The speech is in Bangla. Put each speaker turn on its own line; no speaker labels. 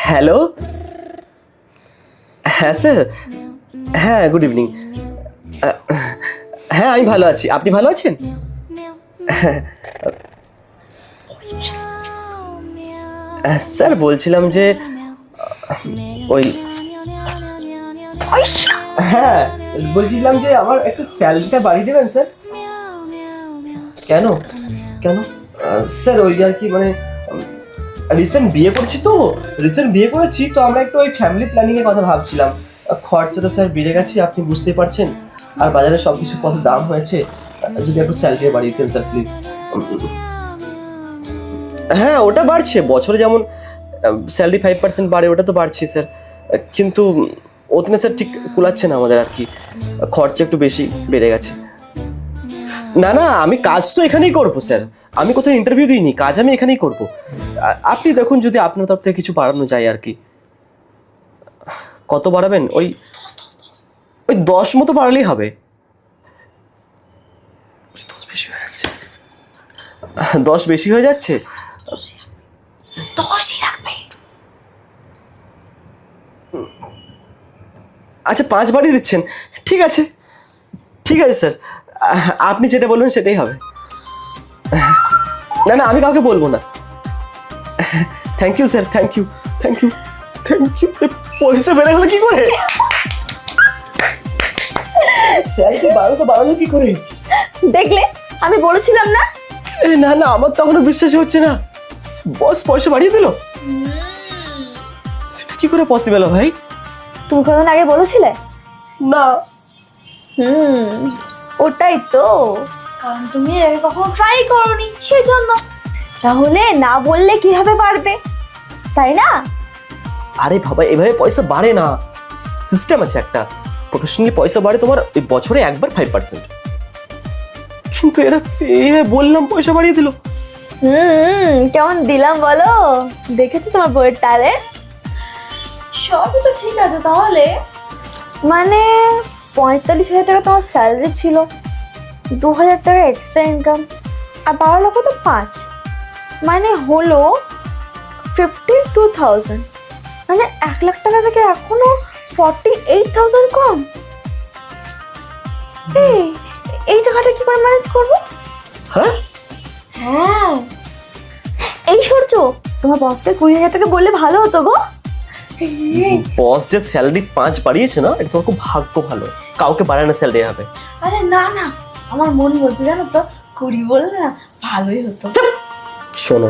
হ্যালো, হ্যাঁ স্যার, হ্যাঁ গুড ইভিনিং। হ্যাঁ আমি ভালো আছি, আপনি ভালো আছেন? স্যার বলছিলাম যে ওই হ্যাঁ বলছিলাম যে আমার একটু স্যালারিটা বাড়িয়ে দেবেন স্যার। কেন কেন স্যার ওই আর কি মানে রিসেন্ট বিয়ে করেছি তো আমরা একটু ওই ফ্যামিলি প্ল্যানিং এর কথা ভাবছিলাম। খরচা তো স্যার বেড়ে গেছে, আপনি বুঝতেই পারছেন, আর বাজারে সব কিছু কত দাম হয়েছে। যদি একটু স্যালারি বাড়িয়ে দিতেন স্যার প্লিজ। হ্যাঁ ওটা বাড়ছে, বছরে যেমন স্যালারি 5% বাড়ে, ওটা তো বাড়ছে স্যার, কিন্তু ওখানে স্যার ঠিক কুলাচ্ছে না আমাদের আর কি, খরচা একটু বেশি বেড়ে গেছে। না না আমি কাজ তো এখানেই করবো স্যার, আমি কোথাও ইন্টারভিউ দিইনি, কাজ আমি এখানেই করবো। আপনি দেখুন যদি আপনার তরফ থেকে কিছু বাড়ানো যায় আর কি। কত বাড়াবেন? ওই 10 মতো বাড়ালেই হবে। 10 বেশি হয়ে যাচ্ছে, 10 বেশি হয়ে যাচ্ছে।
10ই লাগবে।
আচ্ছা 5 বাড়িয়ে দিচ্ছেন, ঠিক আছে স্যার, আপনি যেটা বলবেন সেটাই হবে। না না আমি কাউকে বলবো না। Thank you sir, thank you. পয়সা বেড়ে গেল কি করে? স্যালারি বাড়ালো কি করে?
দেখলে আমি বলেছিলাম না?
না না আমার তো এখনো বিশ্বাস হচ্ছে না, বস পয়সা বাড়িয়ে দিল, এটা কি করে পসিবল ভাই?
তুমি কতদিন আগে বলেছিলে?
না
ওটাই তো, কারণ তুমি এর আগে কখনো ট্রাই করোনি সেই জন্য। তাহলে না বললে কিভাবে পারবে, তাই না?
আরে বাবা এভাবে পয়সা বাড়ে না, সিস্টেম আছে একটা, প্রফেশনালি পয়সা বাড়ে তোমার ওই বছরে একবার 5%, কিন্তু এরা বললাম পয়সা বাড়িয়ে দিল।
কেমন দিলাম বলো, দেখেছো তোমার বইয়ের ট্যালেন্ট? সবই তো ঠিক আছে, তাহলে মানে 45,000 টাকা তোমার স্যালারি ছিল, 2,000 টাকা এক্সট্রা ইনকাম, আর 12 লক্ষ তো 5, মানে হলো 52,000, মানে 1 লাখ টাকা থেকে এখনো 48,000 কম। এই টাকাটা কি করে ম্যানেজ করবো?
হ্যাঁ
এই সূর্য, তোমার বসকে 20,000 টাকা বললে ভালো হতো গো।
বস যে স্যালারি 5 বাড়িয়েছে না, এটা তোমার খুব ভাগ্য ভালো, কাউকে বাড়ায় না স্যালারি হবে।
আরে না না, আমার মন বলছে জানো তো 20 বললে না ভালোই হতো।
শোনো